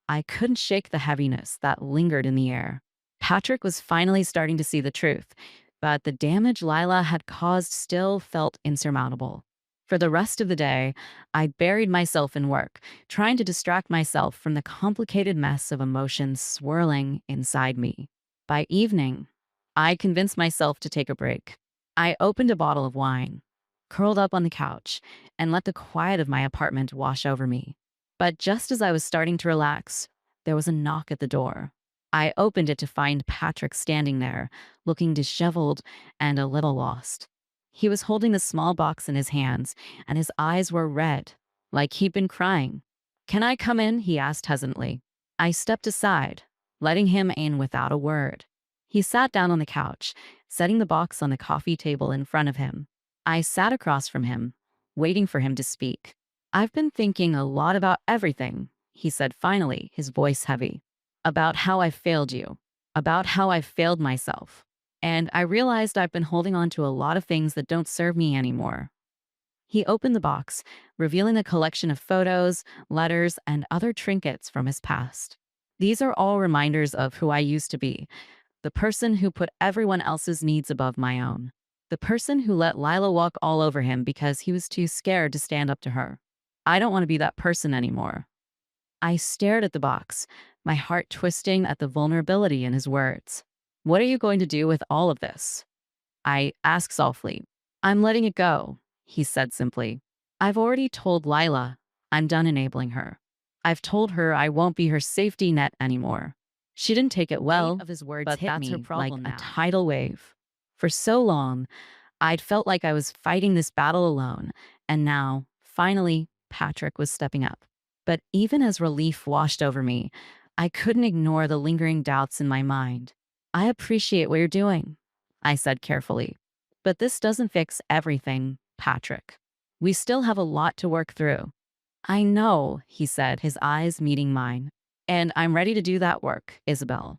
I couldn't shake the heaviness that lingered in the air. Patrick was finally starting to see the truth, but the damage Lila had caused still felt insurmountable. For the rest of the day, I buried myself in work, trying to distract myself from the complicated mess of emotions swirling inside me. By evening, I convinced myself to take a break. I opened a bottle of wine, curled up on the couch, and let the quiet of my apartment wash over me. But just as I was starting to relax, there was a knock at the door. I opened it to find Patrick standing there, looking disheveled and a little lost. He was holding the small box in his hands, and his eyes were red, like he'd been crying. Can I come in? He asked hesitantly. I stepped aside, letting him in without a word. He sat down on the couch, setting the box on the coffee table in front of him. I sat across from him, waiting for him to speak. I've been thinking a lot about everything, he said finally, his voice heavy. About how I failed you, about how I failed myself. And I realized I've been holding on to a lot of things that don't serve me anymore. He opened the box, revealing a collection of photos, letters, and other trinkets from his past. These are all reminders of who I used to be, the person who put everyone else's needs above my own, the person who let Lila walk all over him because he was too scared to stand up to her. I don't want to be that person anymore. I stared at the box, my heart twisting at the vulnerability in his words. What are you going to do with all of this? I asked softly. I'm letting it go, he said simply. I've already told Lila I'm done enabling her. I've told her I won't be her safety net anymore. She didn't take it well, of his words but hit that's me her problem like a tidal wave. For so long, I'd felt like I was fighting this battle alone, and now, finally, Patrick was stepping up. But even as relief washed over me, I couldn't ignore the lingering doubts in my mind. I appreciate what you're doing, I said carefully. But this doesn't fix everything, Patrick. We still have a lot to work through. I know, he said, his eyes meeting mine. And I'm ready to do that work, Isabel.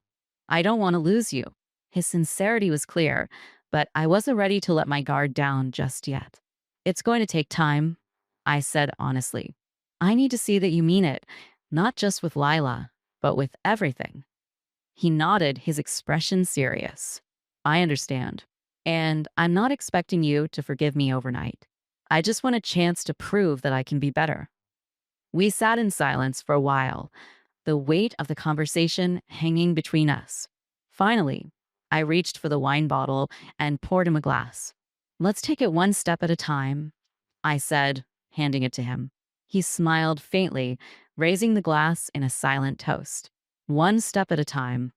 I don't want to lose you. His sincerity was clear, but I wasn't ready to let my guard down just yet. It's going to take time, I said honestly. I need to see that you mean it, not just with Lila, but with everything. He nodded, his expression serious. I understand. And I'm not expecting you to forgive me overnight. I just want a chance to prove that I can be better. We sat in silence for a while, the weight of the conversation hanging between us. Finally, I reached for the wine bottle and poured him a glass. Let's take it one step at a time, I said, handing it to him. He smiled faintly, raising the glass in a silent toast. One step at a time.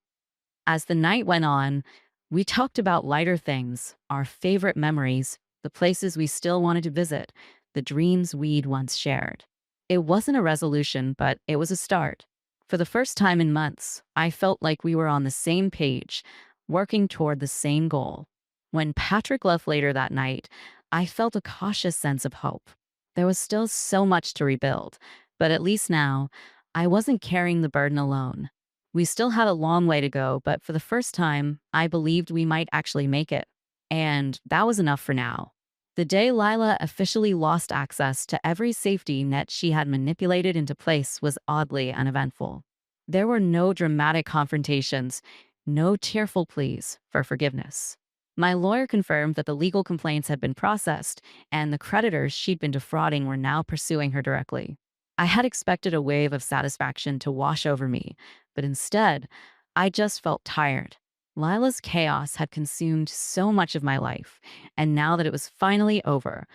As the night went on, we talked about lighter things, our favorite memories, the places we still wanted to visit, the dreams we'd once shared. It wasn't a resolution, but it was a start. For the first time in months, I felt like we were on the same page, working toward the same goal. When Patrick left later that night, I felt a cautious sense of hope. There was still so much to rebuild, but at least now, I wasn't carrying the burden alone. We still had a long way to go, but for the first time, I believed we might actually make it. And that was enough for now. The day Lila officially lost access to every safety net she had manipulated into place was oddly uneventful. There were no dramatic confrontations, no tearful pleas for forgiveness. My lawyer confirmed that the legal complaints had been processed, and the creditors she'd been defrauding were now pursuing her directly. I had expected a wave of satisfaction to wash over me, but instead, I just felt tired. Lila's chaos had consumed so much of my life, and now that it was finally over,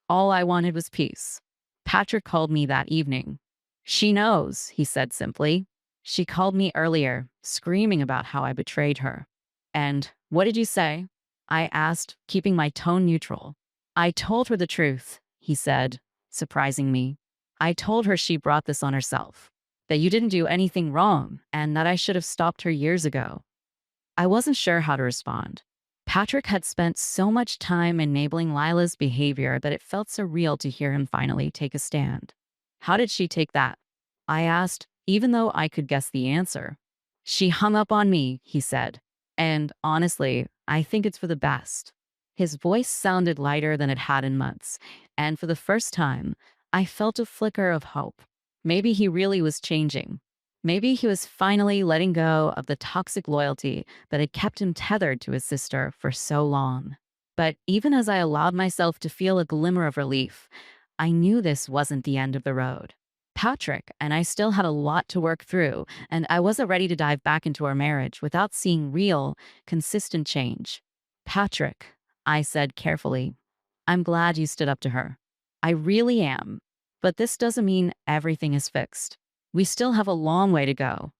all I wanted was peace. Patrick called me that evening. She knows, he said simply. She called me earlier, screaming about how I betrayed her. And what did you say? I asked, keeping my tone neutral. I told her the truth, he said, surprising me. I told her she brought this on herself, that you didn't do anything wrong, and that I should have stopped her years ago. I wasn't sure how to respond. Patrick had spent so much time enabling Lila's behavior that it felt surreal to hear him finally take a stand. How did she take that? I asked, even though I could guess the answer. She hung up on me, he said. And honestly, I think it's for the best. His voice sounded lighter than it had in months, and for the first time, I felt a flicker of hope. Maybe he really was changing. Maybe he was finally letting go of the toxic loyalty that had kept him tethered to his sister for so long. But even as I allowed myself to feel a glimmer of relief, I knew this wasn't the end of the road. Patrick and I still had a lot to work through, and I wasn't ready to dive back into our marriage without seeing real, consistent change. Patrick, I said carefully, I'm glad you stood up to her. I really am. But this doesn't mean everything is fixed. We still have a long way to go.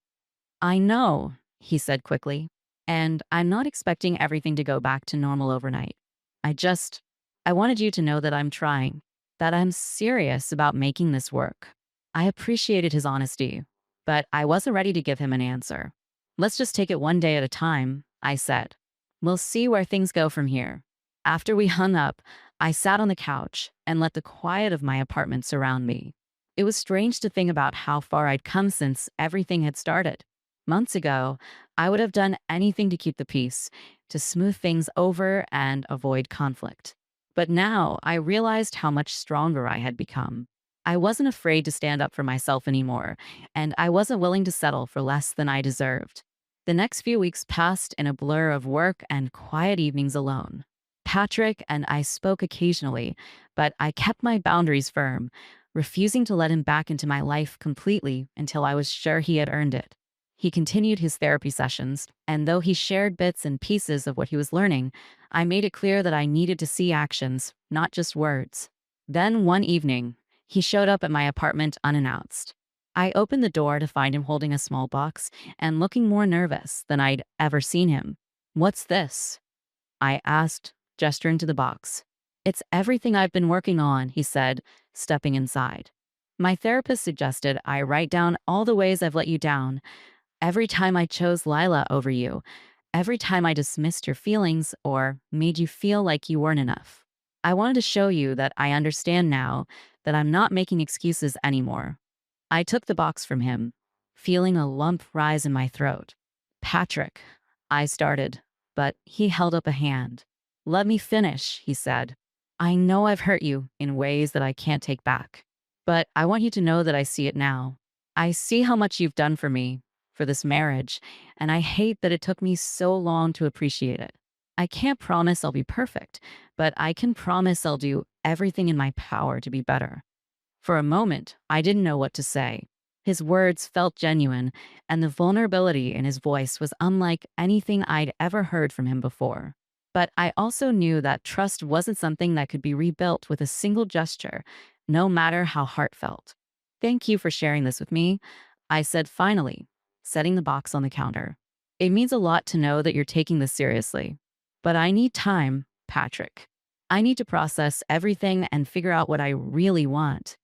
I know, he said quickly, and I'm not expecting everything to go back to normal overnight. I wanted you to know that I'm trying, that I'm serious about making this work. I appreciated his honesty, but I wasn't ready to give him an answer. Let's just take it one day at a time, I said. We'll see where things go from here. After we hung up, I sat on the couch and let the quiet of my apartment surround me. It was strange to think about how far I'd come since everything had started. Months ago, I would have done anything to keep the peace, to smooth things over and avoid conflict. But now I realized how much stronger I had become. I wasn't afraid to stand up for myself anymore, and I wasn't willing to settle for less than I deserved. The next few weeks passed in a blur of work and quiet evenings alone. Patrick and I spoke occasionally, but I kept my boundaries firm, refusing to let him back into my life completely until I was sure he had earned it. He continued his therapy sessions, and though he shared bits and pieces of what he was learning, I made it clear that I needed to see actions, not just words. Then one evening, he showed up at my apartment unannounced. I opened the door to find him holding a small box and looking more nervous than I'd ever seen him. What's this? I asked, gesturing to the box. It's everything I've been working on, he said, stepping inside. My therapist suggested I write down all the ways I've let you down, every time I chose Lila over you, every time I dismissed your feelings or made you feel like you weren't enough. I wanted to show you that I understand now, that I'm not making excuses anymore. I took the box from him, feeling a lump rise in my throat. Patrick, I started, but he held up a hand. Let me finish, he said. I know I've hurt you in ways that I can't take back, but I want you to know that I see it now. I see how much you've done for me, for this marriage, and I hate that it took me so long to appreciate it. I can't promise I'll be perfect, but I can promise I'll do everything in my power to be better. For a moment, I didn't know what to say. His words felt genuine, and the vulnerability in his voice was unlike anything I'd ever heard from him before. But I also knew that trust wasn't something that could be rebuilt with a single gesture, no matter how heartfelt. Thank you for sharing this with me, I said finally, setting the box on the counter. It means a lot to know that you're taking this seriously. But I need time, Patrick. I need to process everything and figure out what I really want.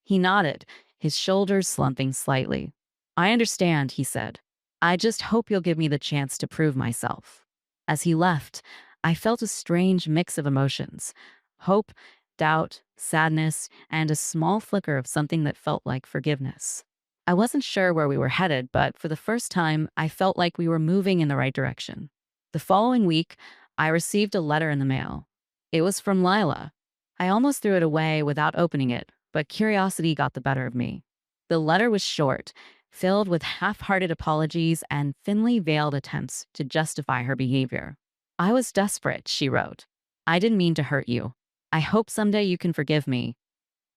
He nodded, his shoulders slumping slightly. I understand, he said. I just hope you'll give me the chance to prove myself. As he left, I felt a strange mix of emotions: hope, doubt, sadness, and a small flicker of something that felt like forgiveness. I wasn't sure where we were headed, but for the first time, I felt like we were moving in the right direction. The following week, I received a letter in the mail. It was from Lila. I almost threw it away without opening it, but curiosity got the better of me. The letter was short, filled with half hearted apologies and thinly veiled attempts to justify her behavior. I was desperate, she wrote. I didn't mean to hurt you. I hope someday you can forgive me.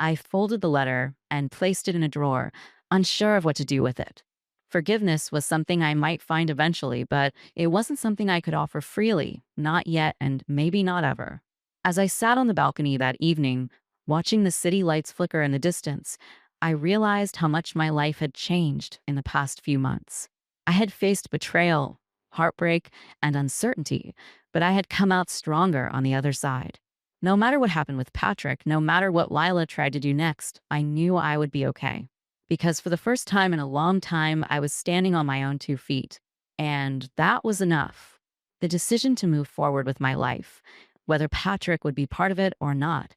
I folded the letter and placed it in a drawer, unsure of what to do with it. Forgiveness was something I might find eventually, but it wasn't something I could offer freely, not yet, and maybe not ever. As I sat on the balcony that evening, watching the city lights flicker in the distance, I realized how much my life had changed in the past few months. I had faced betrayal, heartbreak, and uncertainty, but I had come out stronger on the other side. No matter what happened with Patrick, no matter what Lila tried to do next, I knew I would be okay. Because for the first time in a long time, I was standing on my own 2 feet. And that was enough. The decision to move forward with my life, whether Patrick would be part of it or not,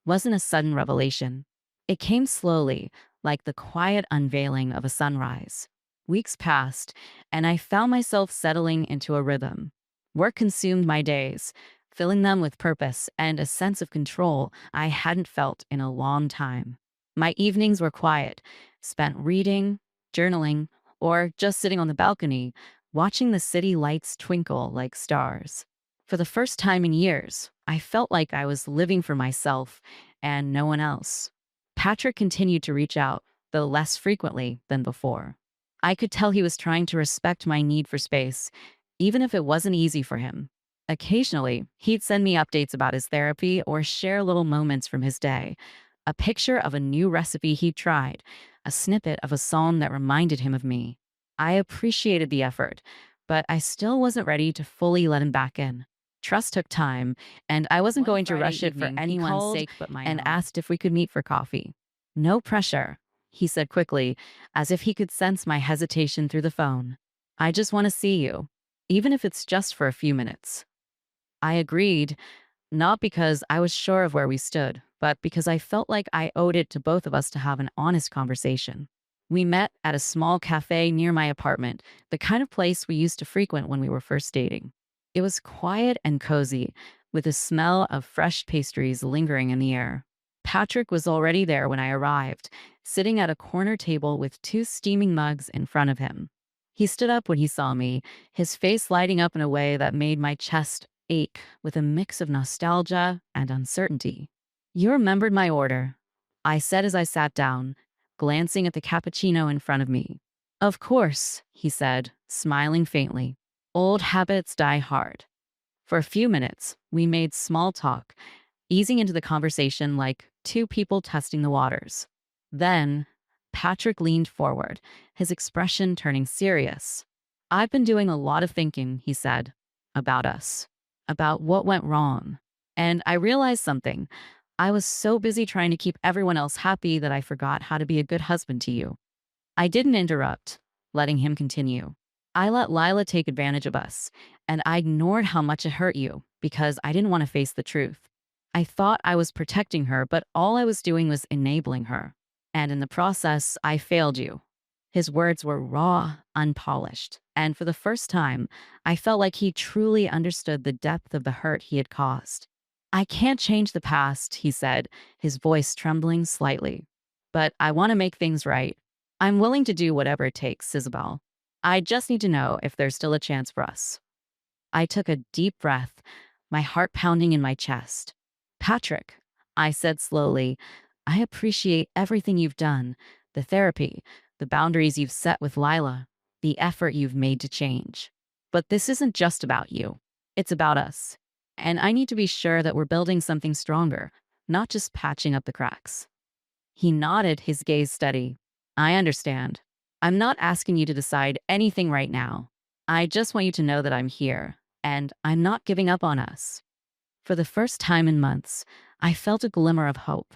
wasn't a sudden revelation. It came slowly, like the quiet unveiling of a sunrise. Weeks passed, and I found myself settling into a rhythm. Work consumed my days, filling them with purpose and a sense of control I hadn't felt in a long time. My evenings were quiet, spent reading, journaling, or just sitting on the balcony, watching the city lights twinkle like stars. For the first time in years, I felt like I was living for myself and no one else. Patrick continued to reach out, though less frequently than before. I could tell he was trying to respect my need for space, even if it wasn't easy for him. Occasionally, he'd send me updates about his therapy or share little moments from his day: a picture of a new recipe he tried, a snippet of a song that reminded him of me. I appreciated the effort, but I still wasn't ready to fully let him back in. Trust took time, and I wasn't One going to Friday rush it for evening, he anyone's called sake but my and own, asked if we could meet for coffee. No pressure, he said quickly, as if he could sense my hesitation through the phone. I just want to see you, even if it's just for a few minutes. I agreed, not because I was sure of where we stood, but because I felt like I owed it to both of us to have an honest conversation. We met at a small cafe near my apartment, the kind of place we used to frequent when we were first dating. It was quiet and cozy, with a smell of fresh pastries lingering in the air. Patrick was already there when I arrived, sitting at a corner table with 2 steaming mugs in front of him. He stood up when he saw me, his face lighting up in a way that made my chest ache with a mix of nostalgia and uncertainty. You remembered my order, I said as I sat down, glancing at the cappuccino in front of me. Of course, he said, smiling faintly. Old habits die hard. For a few minutes, we made small talk, easing into the conversation like two people testing the waters. Then, Patrick leaned forward, his expression turning serious. I've been doing a lot of thinking, he said, about us, about what went wrong. And I realized something. I was so busy trying to keep everyone else happy that I forgot how to be a good husband to you." I didn't interrupt, letting him continue. "I let Lila take advantage of us, and I ignored how much it hurt you because I didn't want to face the truth. I thought I was protecting her, but all I was doing was enabling her. And in the process, I failed you." His words were raw, unpolished, and for the first time, I felt like he truly understood the depth of the hurt he had caused. "I can't change the past," he said, his voice trembling slightly. "But I want to make things right. I'm willing to do whatever it takes, Isabel. I just need to know if there's still a chance for us." I took a deep breath, my heart pounding in my chest. "Patrick," I said slowly, "I appreciate everything you've done, the therapy, the boundaries you've set with Lila, the effort you've made to change. But this isn't just about you. It's about us. And I need to be sure that we're building something stronger, not just patching up the cracks." He nodded, his gaze steady. "I understand. I'm not asking you to decide anything right now. I just want you to know that I'm here, and I'm not giving up on us." For the first time in months, I felt a glimmer of hope,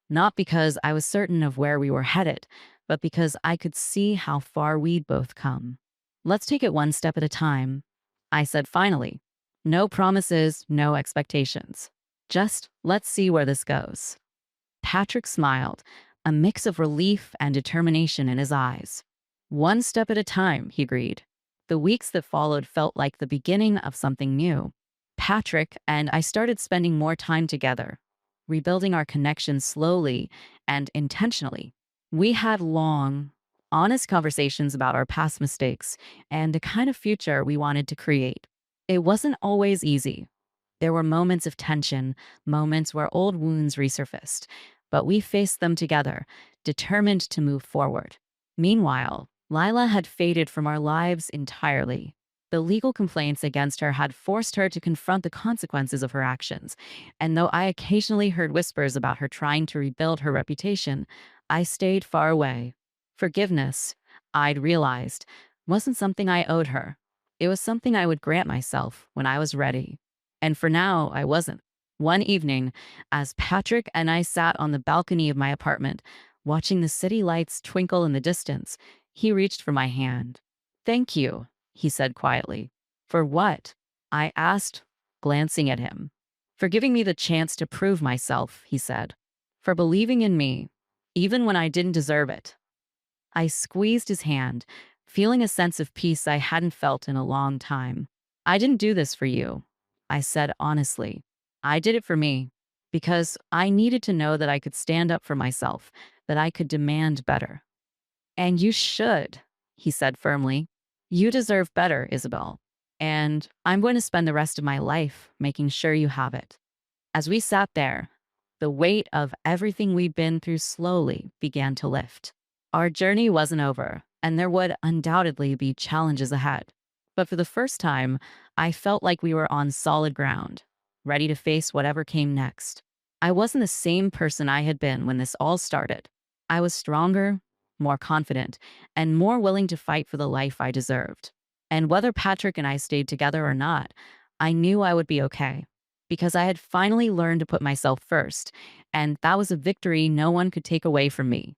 not because I was certain of where we were headed, but because I could see how far we'd both come. "Let's take it one step at a time," I said finally. "No promises, no expectations. Just let's see where this goes." Patrick smiled, a mix of relief and determination in his eyes. "One step at a time," he agreed. The weeks that followed felt like the beginning of something new. Patrick and I started spending more time together, rebuilding our connection slowly and intentionally. We had long, honest conversations about our past mistakes and the kind of future we wanted to create. It wasn't always easy. There were moments of tension, moments where old wounds resurfaced, but we faced them together, determined to move forward. Meanwhile, Lila had faded from our lives entirely. The legal complaints against her had forced her to confront the consequences of her actions, and though I occasionally heard whispers about her trying to rebuild her reputation, I stayed far away. Forgiveness, I'd realized, wasn't something I owed her. It was something I would grant myself when I was ready. And for now, I wasn't. One evening, as Patrick and I sat on the balcony of my apartment, watching the city lights twinkle in the distance, he reached for my hand. "Thank you," he said quietly. "For what?" I asked, glancing at him. "For giving me the chance to prove myself," he said. "For believing in me, even when I didn't deserve it." I squeezed his hand, feeling a sense of peace I hadn't felt in a long time. "I didn't do this for you," I said honestly. "I did it for me, because I needed to know that I could stand up for myself, that I could demand better." "And you should," he said firmly. "You deserve better, Isabel. And I'm going to spend the rest of my life making sure you have it." As we sat there, the weight of everything we'd been through slowly began to lift. Our journey wasn't over, and there would undoubtedly be challenges ahead. But for the first time, I felt like we were on solid ground, ready to face whatever came next. I wasn't the same person I had been when this all started. I was stronger, more confident, and more willing to fight for the life I deserved. And whether Patrick and I stayed together or not, I knew I would be okay because I had finally learned to put myself first, and that was a victory no one could take away from me.